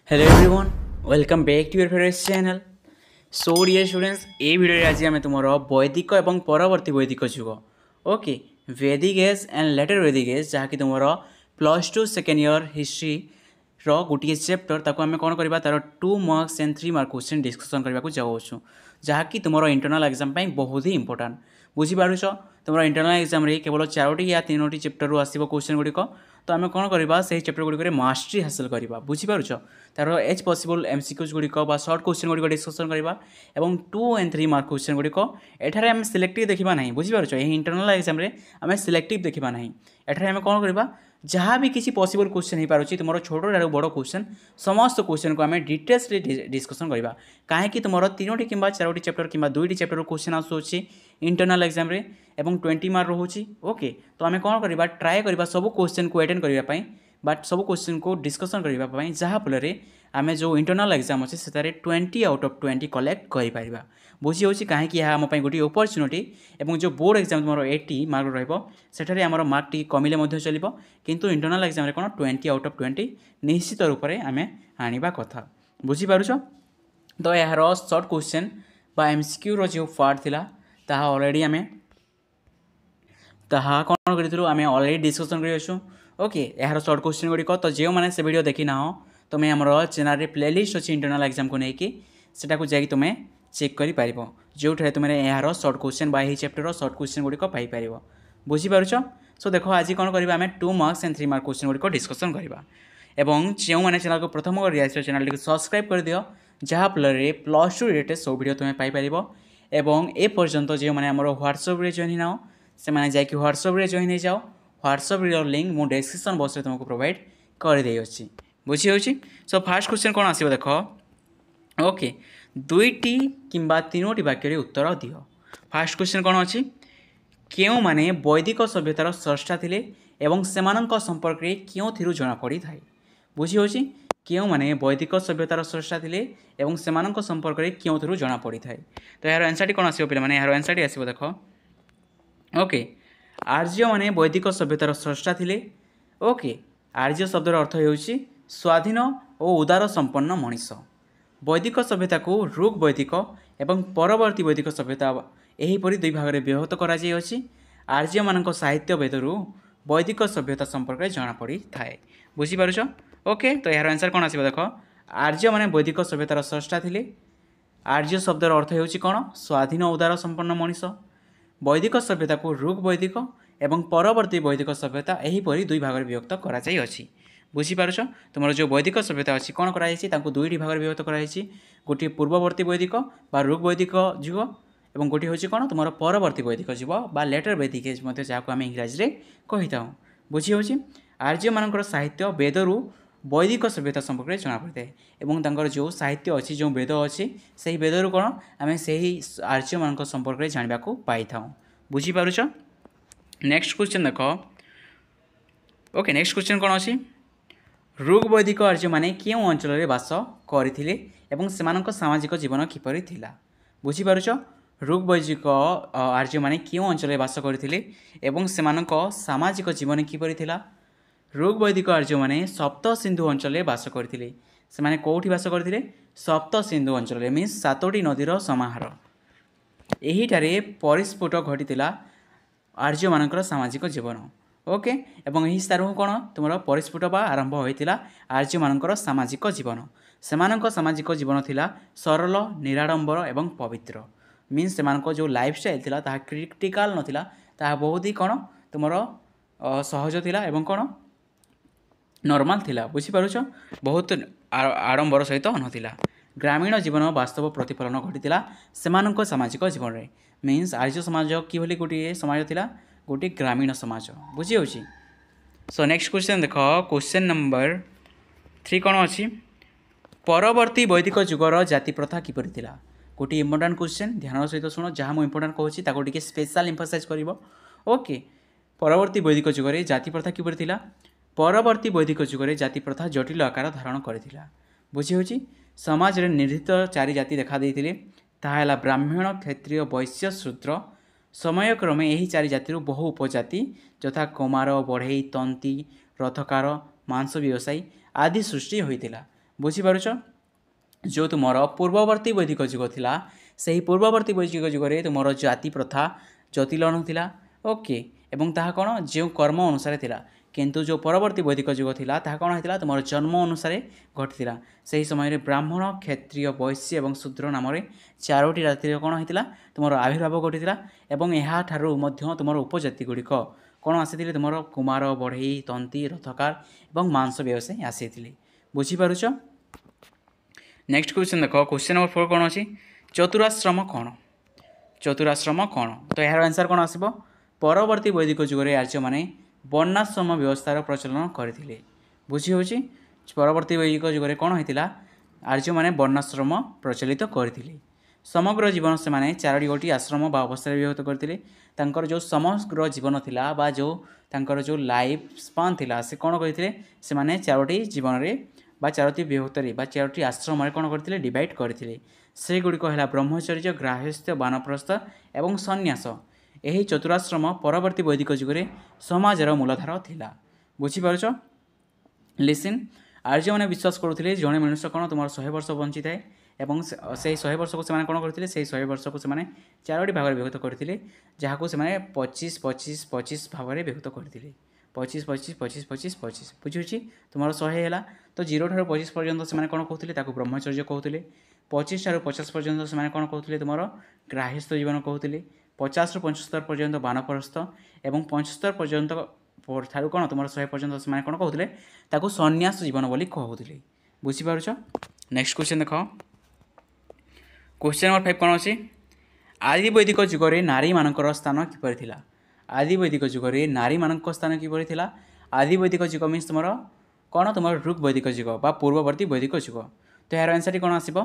Hello everyone welcome back to your favourite channel. So dear students ए video आज आम तुम वैदिक और परवर्ती वैदिक जुग ओके वैदिक एज एंड लेटर वैदिक एज जहाँकि तुम +2 सेकेंड ईयर हिस्ट्री गोटे चैप्टर ताको आम कौन करवा तार 2 marks and 3 mark question discussion करने को जाऊँ जहाँकि तुम इंटरनल एग्जाम बहुत ही इंपोर्टाट बुझीपार तुम इंटरनल एग्जाम केवल 4टी या 3टी चैप्टर आसो क्वेश्चन गुड़िक तो आम कौन करवा से चैप्टर गुड़िक मास्टरी हासिल करवा बुझीपार तार एज पॉसिबल एमसीक्यूज गुड़िक सर्ट क्वेश्चन गुड़िक डिस्कसन करवा और 2 एंड 3 मार्क क्वेश्चन गुड़िक एठार आम सिलेक्टिव देखा ना बुझीपार यही इंटरनल एग्जाम आम सिलेक्टिव देखा ना एठार आम कौन करवा जहाँ भी किसी पॉसिबल क्वेश्चन हो पारे तुम छोट ठार बड़ क्वेश्चन समस्त क्वेश्चन को आम डिटेल्स डिस्कसन करवा कहीं तुम 3टी कि 4टी चैप्टर कि 2टी चैप्टर क्वेश्चन आसूँ इंटरनल एग्जाम एवं 20 मार्क रोचे ओके तो आम कौन करवा ट्राए करवा सब क्वेश्चन को अटेंड करने बट सब क्वेश्चन को डिस्कसन करने जहाँफल आम जो इंटरनल एग्जाम अच्छे से 20 आउट ऑफ 20 कलेक्ट कर बुझी हो कहीं आम गोटे अपरच्युनिटी और जो बोर्ड एग्जाम तुम 80 मार्क रही आमर मार्क टी कमिले चलो किंतु इंटरनल एग्जाम कौन 20 आउट ऑफ 20 निश्चित रूप से आम आने कथा बुझीपार तो यार सर्ट क्वेश्चन एमसीक्यू जो पार्ट थिला ताहा ऑलरेडी आम ताहा कौन करूँ आम ऑलरेडी डिस्कसन कर ओके यार सर्ट क्वेश्चन गुड़िक तो जो मैंने से वीडियो देखी ना तुम्हें आम चैनल प्लेलिस्ट अच्छी इंटरनल एग्जाम को लेकिन सेटा जा तुम्हें चेक कर जो तुम्हें यार सर्ट क्वेश्चन यही चैप्टर सर्ट क्वेश्चन गुड़िक पाइपर बुझीपार सो देख आज कौन करवा आम 2 मार्क्स एंड 3 मार्क क्वेश्चन गुड़िक डिस्कसन करवा एवं जो मैंने चैनल को प्रथम कर चैनल को सब्सक्राइब कर दियो जहाँफल +2 रिलेटेड सब वीडियो तुम्हें पाइपर एवं ए पर्यंत जो मैंने आम ह्वाट्सअप जॉइन ना से मैंने जाकि ह्वाट्सअप जॉइन हो जाओ ह्वाट्सअप लिंक मुझे डिस्क्रिप्शन बॉक्स में तुमको प्रोवाइड कर दे अच्छी बुझी होची सो फास्ट क्वेश्चन कौन आसो देख ओके 2टी कि 3टी वाक्य उत्तर दियो फास्ट क्वेश्चन कौन अच्छी क्यों माने वैदिक सभ्यतार स्रष्टा थिले एवं सेमानंक संपर्क में क्यों जना पड़ी थाए बुझी होची क्यों माने वैदिक सभ्यतार स्रष्टा थिले एवं सेमानंक संपर्क में क्यों जना पड़ी थाए तो यार आंसर कौन आसो पे यार आंसर आसो देख ओके आर्य माने वैदिक सभ्यतार स्रष्टा थिले ओके आर्य शब्दर अर्थ होउची स्वाधीन और उदार संपन्न मनीष वैदिक सभ्यता को ऋग वैदिक एवं परवर्ती वैदिक सभ्यता एहीपरि 2 भाग में विभक्त कर आर्य मान साहित्य वेदरू वैदिक सभ्यता संपर्क में जना पड़ी थाए बुझीपार ओके तो यार आंसर कौन आसो देख आर्य माने वैदिक सभ्यतार स्रष्टा थिले आर्य शब्दर अर्थ होउची कौन स्वाधीन उदार संपन्न मनीष वैदिक सभ्यता को ऋग वैदिक एवं परवर्ती वैदिक सभ्यता एहीपरि 2 भाग में विभक्त कर बुझीपार तुम जो वैदिक सभ्यता अच्छी कौन कर 2टी भाग में विभक्त कर गोटे पूर्ववर्ती वैदिक ऋग वैदिक जुग और गोटे हूँ कौन तुम परवर्ती वैदिक जुग लेटर वैदिक एज जहाँ आम इंग्राजी में कही था बुझी हो आर्य मान साहित्य वेदरू वैदिक सभ्यता संपर्क में जना पड़ता है और जो साहित्य अच्छी जो वेद अच्छी से वेदरू कौन आम से आर्य मान संपर्क में जानवा पाई था बुझीपार नेक्स्ट क्वेश्चन देख ओके नेक्स्ट क्वेश्चन कौन अच्छी ऋग वैदिक आर्य माने क्यों अंचल में बास करथिले एवं सेमानक सामाजिक जीवन किपरि थिला बुझीपार ऋग वैदिक आर्य माने क्यों अंचल में बास करथिले एवं सेमानक सामाजिक जीवन किपरि थिला ऋग वैदिक आर्य माने सप्त सिंधु अंचल में बास करथिले से माने कोठी बास करथिले सप्त सिंधु अंचल मीन्स 7टी नदीर समाहार एहिटारे परिस्फुट घटीला आर्य मानकर सामाजिक जीवन ओके एवं यही स्थान कौन तुम परिस्फुट बा आरंभ होता आर्य मानकर सामाजिक जीवन सेमानक सामाजिक जीवन थिला सरल निराडंबर एवं पवित्र मीन्स सेमानक जो लाइफस्टाइल थिला ताहा क्रिटिकल नथिला ताहा बहुत ही कौन तुम सहज थिला एवं कौन नॉर्मल थिला बुझीपारुछ बहुत आडंबर सहित नथिला ग्रामीण जीवन वास्तव प्रतिफलन घटीला सेमानक सामाजिक जीवन में मीन्स आर्य समाज कि गोटे समाज थिला गोटे ग्रामीण समाज बुझी हो सो नेक्स्ट क्वेश्चन देख क्वेश्चन नंबर 3 कौन अच्छी परवर्ती वैदिक जुगर जाति प्रथा किपरि थिला गोटे इंपोर्टाट क्वेश्चन ध्यान सहित शुण जहाँ मुझे इंपोर्टाट कहूँ स्पेशल एम्फसाइज कर ओके परवर्ती वैदिक जुगर जाति प्रथा किपरि थिला परवर्ती वैदिक जुगर जाति प्रथा जटिल आकार धारण करथिला बुझी हो समाज रे निर्धारित 4 जाति देखा देइथिले ताहा हला ब्राह्मण क्षत्रिय वैश्य शूद्र समयक्रमे यही 4 जाति बहु उपजाति यथा कुमार बढ़ई तंती रथकार मांस व्यवसायी आदि सृष्टि होता बुझीपारुछ जो तुमर पूर्ववर्ती वैदिक जुग थिला सही पूर्ववर्ती वैदिक जुगरे तुमर जाति प्रथा जटिल थिला ओके एवं ताहा कौन जो कर्म अनुसार थिला किंतु जो परवर्ती वैदिक जुग थिला ताहा कौन होता तुम जन्म अनुसार घटीला से समय ब्राह्मण क्षत्रिय वैश्य और शूद्र नाम चारोटी जातिर कौन होता तुम आविर्भाव घटीला एवं यहाँ तुम उपजाति गुड़िक कौन आसी तुम कुमार बढ़ई तंती रथकार और मांस व्यवसायी आसी बुझीपारुछ। नेक्स्ट क्वेश्चन देख क्वेश्चन नंबर 4 कौन अच्छी चतुराश्रम कौन चतुराश्रम कौन तो यार आंसर कौन आसब परवर्ती वैदिक जुगरे आर्य मैंने वर्णाश्रम व्यवस्थार प्रचलन करते बुझी हो परवर्ती वैदिक जुगरे कौन होता आर्य मैंने वर्णाश्रम प्रचलित करते समग्र जीवन से माने चारोटी गोटी आश्रम बा अवस्था विभक्त करते जो समग्र जीवन थिला बा जो तांकर जो लाइफ स्पान थिला से कौन करते से माने चारोटी जीवन में बा चारोटी विभक्त बा चारोटी आश्रम कौन करते डिवाइड करते से गुड़िक है ब्रह्मचर्य ग्राहस्थ्य बानप्रस्थ एवं सन्यास यही चतुराश्रम परवर्ती वैदिक जुगरे समाजर मूलधार थिला बुझीपारुछ। लिसन आर्य मैंने विश्वास करुले जड़े मनुष्य कौन तुम 100 वर्ष बंची थाए एवं से 100 वर्ष को से कौन करते से 100 वर्ष को से चारोटी भाग विभक्त करते जहाँ से 25-25-25 भाग विभक्त करते 25-25-25-25 बुझी तुम 100 है तो 0 ठार 25 पर्यंत से कौन कहते ब्रह्मचर्य कहते 25 ठार 50 पर्यंत से कौन कहते तुम ग्राह्यस्थ जीवन कहते 50 ରୁ 75 पर्यंत बानप्रस्थ एवं 75 पर्यंत ठार कौन तुम 100 पर्यंत से कौन कहते ताकू सन्यास जीवन बोली कहते बुझीपारुछ। नेक्स्ट क्वेश्चन देख क्वेश्चन नंबर 5 कौन अच्छी आदि वैदिक जुगरे नारी मानकर स्थान किपर थिला आदि वैदिक जुगरे नारी मानक स्थान किपर थिला आदि वैदिक जुग मीन्स तुम कौन तुम ऋग वैदिक जुग बा पूर्ववर्ती वैदिक जुग तो यार आंसर कौन आसब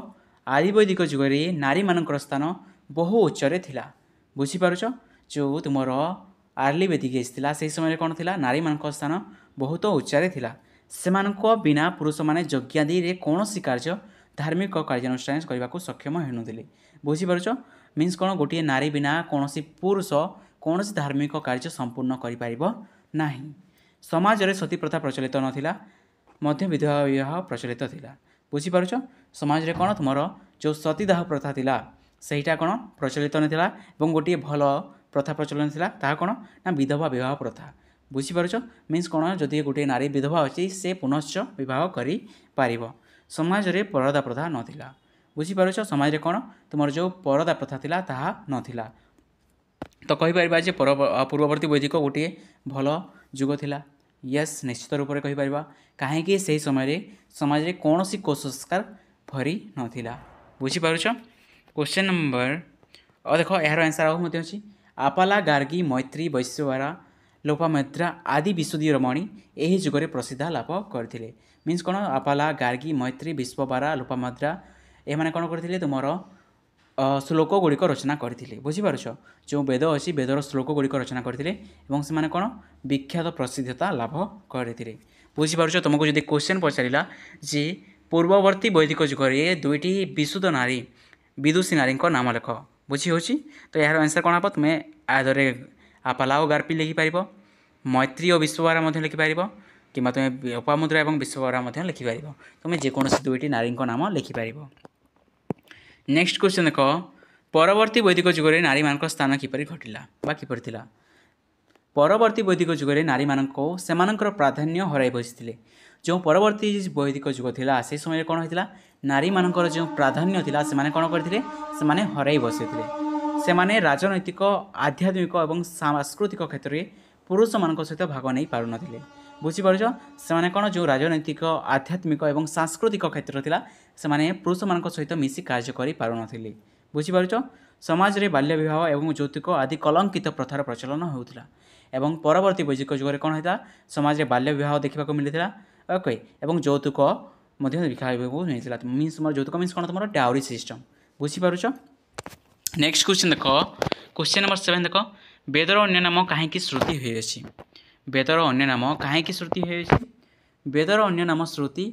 आदि वैदिक जुगरे नारी मानकर स्थान बहु उच्चरे थिला बुझीपारुछ जो तुम आर्ली वैदिक एज थिला से समय कौन थिला नारी मानक स्थान बहुत उच्चारे थिला सेमानक बिना पुरुष माने यज्ञादि रे कौनसी कार्य धार्मिक कार्यानुष्ठान करने को सक्षम होनुथिले बुझीपारुछ मीन्स कौन गोटे नारी बिना कौनसी पुरुष कौनसी धार्मिक कार्य संपूर्ण करि परिबो नाही समाज रे सती प्रथा प्रचलित नथिला मध्य विधवा विवाह प्रचलित थिला बुझीपारुछ समाज रे कौन तुमर जो सतीदाह प्रथा थिला सहीटा कौन प्रचलित नाला और गोटे भल प्रथा प्रचलन था ताहा कौन ना विधवा विवाह प्रथा बुझीपारुछ मीन्स कौन जदि गोटे नारी विधवा अच्छी से पुनश्च विवाह करि पारिबो समाज रे परदा प्रथा नथिला बुझीपारुछ समाज रे कौन तुमर जो परदा प्रथा थिला ताहा नथिला तो कहि परिबा जे पूर्ववर्ती वैदिक गोटे भल जुग थिला यस निश्चित रूप से कहि परिबा काहेकि से समय रे समाज रे कौनसी कुसंस्कार भरी नथिला बुझीपारुछ। क्वेश्चन नंबर और देख यार आंसर आउे अच्छी आपाला गार्गी मैत्री वैश्यवारा लोपामुद्रा आदि विशुद्धि रमणी यही जुगरे प्रसिद्ध लाभ करते मीन्स कौन आपाला गार्गी मैत्री विश्ववारा लोपामुद्रा ये मैंने कौन करते तुम श्लोक गुड़िक रचना करते बुझीपारुछ जो वेद अच्छी वेदर श्लोक गुड़िक रचना करते से कौन विख्यात प्रसिद्धता लाभ करते बुझीपारुछ। तुमको जब क्वेश्चन पचारा जे पूर्ववर्ती वैदिक जुगरे दुईटी विशुद्ध नारी विदुषी नारी नाम लेख बुझी हो तो यार आंसर कौन हम तुम्हें आदरे आपाला और गार्पी लिखिपार मैत्री और विश्ववारा लिखिपार कि तुम्हें लोपामुद्रा और विश्ववारा लिखिपार तुम्हें जेकोसी दुईटी नारी नाम लिखिपार। नेक्स्ट क्वेश्चन देख परवर्ती वैदिक जुगरे नारी मान स्थान किपर घटला बा किपर थिला परवर्ती वैदिक जुगरे नारी मानक सेमानकर प्राधान्य हराई बसते जो परवर्ती वैदिक जुग थिला से समय कौन होता नारी मानकर जो प्राधान्य थिला से माने कौन करथिले से माने हराई बसते से माने राजनैतिक आध्यात्मिक और सांस्कृतिक क्षेत्र में पुरुष मान सहित भाग नहीं पार नथिले बुझीपारुछ से माने कौन जो राजनैतिक आध्यात्मिक और सांस्कृतिक क्षेत्र थिला से माने पुरुष मान सहित मिसी कार्य करि पार नथिले बुझीपारुछ समाज रे बाल्य विवाह एवं यौतुक आदि कलंकित प्रथार प्रचलन होउथिला एवं परवर्ती वैदिक जुगरे कौन होता समाज रे बाल्य विवाह देखा मिलता ओके एवं यौतुक देखा मिलता मीन्स तुम यौतुक मीन्स कौन तुम डाउरी सिस्टम बुझीपारुछ। नेक्स्ट क्वेश्चन देख क्वेश्चन नंबर 7 देख वेदर अन्य नाम कहीं श्रुति होइछि वेदर अन्य नाम कहीं श्रुति होइछि वेदर अन्य नाम श्रुति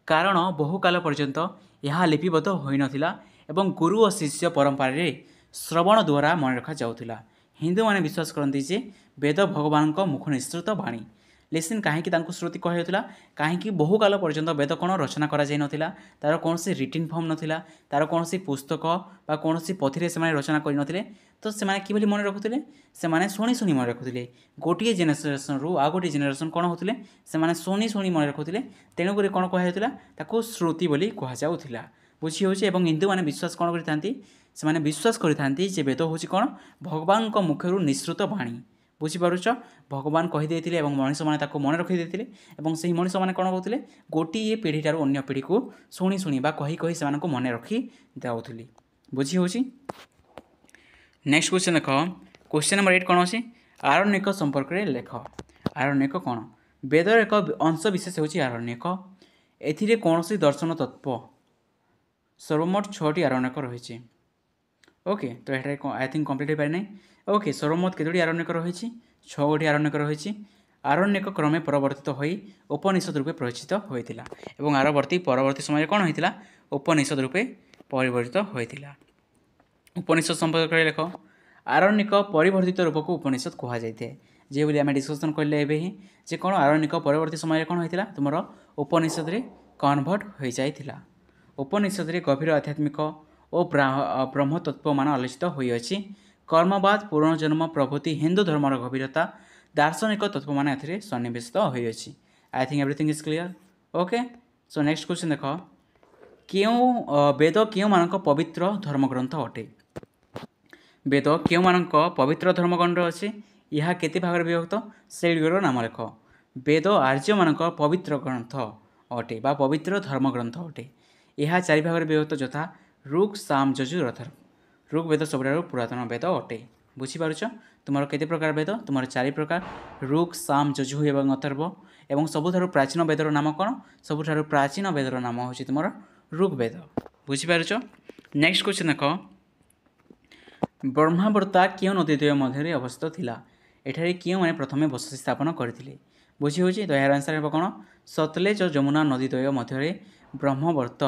कारण बहुकाल पर्यंत यह लिपिबद्ध होई नथिला एवं गुरु और शिष्य परंपरा रे श्रवण द्वारा मन रखा जाउथिला हिंदू माने विश्वास करती जे वेद भगवान मुख निश्चित बाणी लिसन कहीं श्रुति कहला कहीं बहु काल पर्यंत वेद कौन रचना करा तार कौन रिटिन फॉर्म नाला तार कौन पुस्तक बा कौन पोथी से रचना करनथिले तो से कि मन रखुले से शुणी शुणी मन रखुले गोटे जेनेरेशन रु आ गोटे जेनेरेशन कौन होते से शुणी शुणी मन रखुले तेणुक कौन कहला श्रुति बोली कहुला बुझी हो हिंदू मैंने विश्वास कौन करते विश्वास करते वेद हूँ कौन भगवान मुखर निश्रुत बाणी बुझीपारुच भगवान कहीदे मनीष मैंने मन रखीदे से मनीष मैंने कौन कहते गोटे पीढ़ी ठार अन्य पीढ़ी को शुणी शुणी कही कही से मन रखी दौली बुझी हो। नेक्स्ट क्वेश्चन देख क्वेश्चन नंबर 8 कौन अच्छी आरण्यक संपर्क में लेख आरण्यक कौन वेदर एक अंश विशेष होची आरण्यक एथिरे कौन सी दर्शन तत्व सर्वमोट 6टी आरण्यक रही। ओके तो यहाँ आई थिंक कम्प्लीट हो पारे ना। ओके सर्वमोट केतोटी आरण्यक रही 6 गोटी आरण्यक रही आरण्यक क्रमे परिवर्तित हो उपनिषद रूपे परिचित होता और आरवर्ती परवर्ती समय कौन होता उपनिषद रूपे परिवर्तित होता। उपनिषद संपर्क लेख आरण्यक परिवर्तित रूप को उपनिषद कहुए जे बोली आम डिस्कसन कले जे कौन आरण्यक परवर्ती समय कौन होता तुम उपनिषद रे कन्वर्ट हो जाता उपनिषद रे गभीर आध्यात्मिक और ब्रह्मतत्व मान आलोचित होइछि कर्मवाद पुनर्जन्म प्रभृति हिंदू धर्मर गभीरता दार्शनिक तत्व मान ए सन्निवेशित होइछि। I think everything is clear. Okay so next question देख क्यों वेद क्यों मानक पवित्र धर्मग्रंथ अटे वेद क्यों मानक पवित्र धर्मग्रंथ अच्छे यह केते भाग विभक्त से नाम लेख वेद आर्य मानक पवित्र ग्रंथ अटे बा पवित्र धर्मग्रंथ अटे यह 4 भाग विभक्त यथा ऋग साम यजुर अथर्व ऋग वेद सबुठारु पुरातन वेद अटे बुझीपारुच तुम केते प्रकार वेद तुम 4 प्रकार ऋग साम यजु एवं अथर्व एवं सबुठारु प्राचीन वेदर नाम कौन सबुठारु प्राचीन वेदर नाम हूँ तुम ऋग्वेद बुझीपारुच। नेक्स्ट क्वेश्चन देख ब्रह्मावर्ता क्यों नदीद्वय मध्य अवस्थित थिला एठारे क्यों माने प्रथमे बसति स्थापन करथिले बुझी हो। तो यार आंसर है कौन सतलेज और जमुना नदीद्वय मध्य ब्रह्मवर्त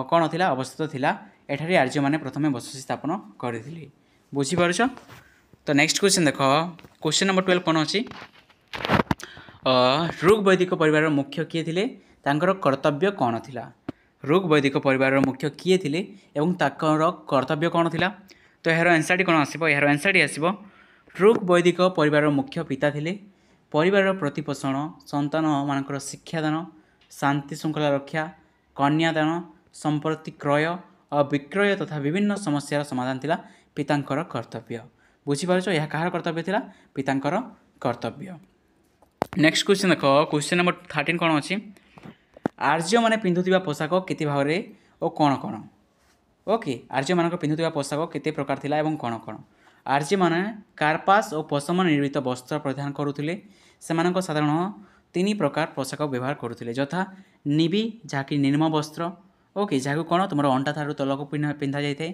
कौन थिला अवस्थित थिला एठारे आर्य माने प्रथमे बसति स्थापन करथिले बुझीपारुच। तो नेक्स्ट क्वेश्चन देख क्वेश्चन नंबर 12 कौन अच्छी ऋग वैदिक परिवार मुख्य किए थिले तांकर कर्तव्य कौन थिला ऋग वैदिक परिवार मुख्य किए थिले एवं ताकर कर्तव्य कौन थिला। तो यार आंसर कौन आसो यार आंसर आसो ऋग वैदिक परिवार मुख्य पिता थिले परिवार प्रतिपोषण संतान मानकर शिक्षादान शांति श्रृंखला रक्षा कन्यादान संपत्ति क्रय और विक्रय तथा विभिन्न समस्यार समाधान थिला पितांकर कर्तव्य बुझीपारुच यह कहार कर्तव्य थिला पितांकर कर्तव्य। नेक्स्ट क्वेश्चन देख क्वेश्चन नंबर 13 कौन अच्छी आर्य माने पिंधुथिबा पोशाक केते भाव और कौन कौन। ओके आर्य मानक पिंधुथिबा पोशाक केते प्रकार थिला एवं कौन कौन आर्य माने कार्पास और पशम निर्मित वस्त्र परिधान करुथिले सेमानक साधारण 3 प्रकार पोशाक व्यवहार करुथिले यथा निबी जहाँकि निम्न वस्त्र ओके जहाँ कौन तुम अंटा ठार तलक पिंधा जाए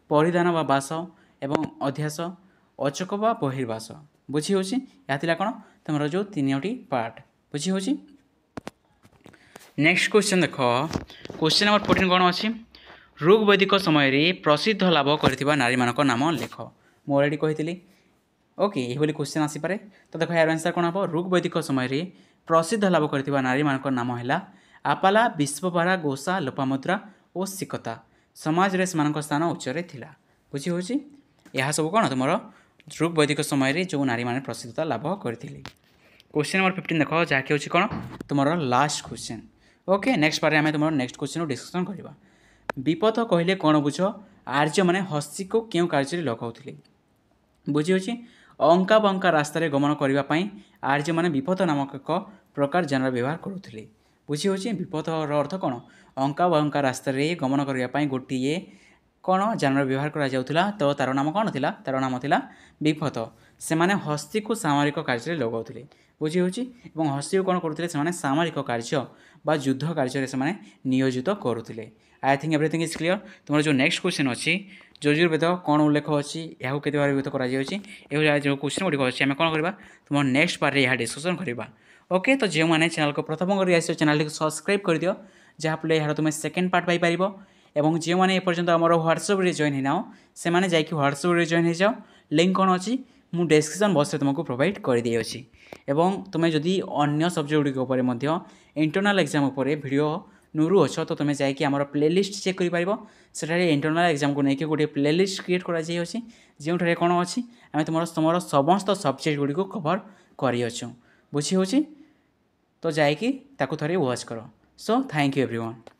परिधान बा बास एवं अध्यास अचक बा बहिर्वास बुझी हो कौन तुम जो 3टी पार्ट बुझी हो। नेक्स्ट क्वेश्चन देख क्वेश्चन नंबर 14 कौन अच्छी ऋग वैदिक समय प्रसिद्ध लाभ कर नारी मानक नाम लेख मुझे अलरेडी कही। ओके ये क्वेश्चन आसीपे तो देख यार आंसर कौन हम ऋग वैदिक समय प्रसिद्ध लाभ कर नारी मानक नाम है आपाला विश्वपारा गोसा लोपामुद्रा और सिकता समाज रे सेमानक स्थान उच्चरे थिला बुझी हो। यह सब कौन तुम ऋग वैदिक समय जो नारी माने प्रसिद्धता लाभ करते। क्वेश्चन नंबर 15 देख जहाँकि हूँ कौन तुम लास्ट क्वेश्चन। ओके नेक्स्ट पारे आम तुम नेक्स्ट क्वेश्चन डिस्कसन करवा विपथ कहले कौन बुझ आर्य माने हस्ती को क्यों कार्य लगाऊले बुझी हो। अंका बंका रास्त गमन करने आर्य माने विपथ नामक एक प्रकार जानवर व्यवहार करुले बुझी हो। विपथर अर्थ कौन अंका बंका रास्त गमन करने गोटे कौन जानवर व्यवहार करा तो तार नाम कौन थिला तार नाम थिला विपथ से माने हस्ती को सामरिक कार्य लगाऊले बुझी हो। हस्ती को कौन करुले से सामरिक कार्य बा युद्ध कार्य से नियोजित करुले। I think everything is clear. तुम जो नेक्स्ट क्वेश्चन अच्छी यजुर्वेद कौन उल्लेख अच्छी यह के विभक्त कर जो क्वेश्चन गुड़िक अच्छी आम कौन करवा तुम नेक्स्ट पार्ट यहाँ डिस्कसन करवा। ओके तो जो मैंने चैनल को प्रथम कर चैनल को सब्सक्राइब कर दियो जहाँफल यार तुम सेकेंड पार्ट पाइपर और जो मैंने एपर्यंत आम ह्वाट्सअप जॉइन होना से मैंने व्हाट्सएप जॉइन हो जाओ लिंक कौन अच्छी ମୁଁ ଡେସ୍କ୍ରିପ୍ସନ୍ ବକ୍ସରେ ତୁମକୁ ପ୍ରୋଭାଇଡ଼ କରିଦେଇଅଛି। ଏବଂ ତୁମେ ଯଦି ଅନ୍ୟ ସବଜେକ୍ଟ ଗୁଡ଼ିକ ଉପରେ ମଧ୍ୟ ଇଣ୍ଟରନାଲ୍ ଏକ୍ଜାମ୍ ଉପରେ ଭିଡ଼ିଓ ନୁରୁଅଛ ତ ତୁମେ ଯାଇକି ଆମର ପ୍ଲେଲିଷ୍ଟ ଚେକ୍ କରିପାରିବ। ସେଠାରେ ଇଣ୍ଟରନାଲ୍ ଏକ୍ଜାମ୍କୁ ନେଇକି ଗୋଟିଏ ପ୍ଲେଲିଷ୍ଟ କ୍ରିଏଟ୍ କରାଯାଇଅଛି, ଯେଉଁଠାରେ କ'ଣ ଅଛି ଆମେ ତୁମର ସମସ୍ତ ସବଜେକ୍ଟ ଗୁଡ଼ିକୁ କଭର୍ କରିଅଛୁ। ବୁଝି ହେଉଛି? ତ ଯାଇକି ତାକୁ ଥରେ ୱାଚ୍ କର। So thank you everyone.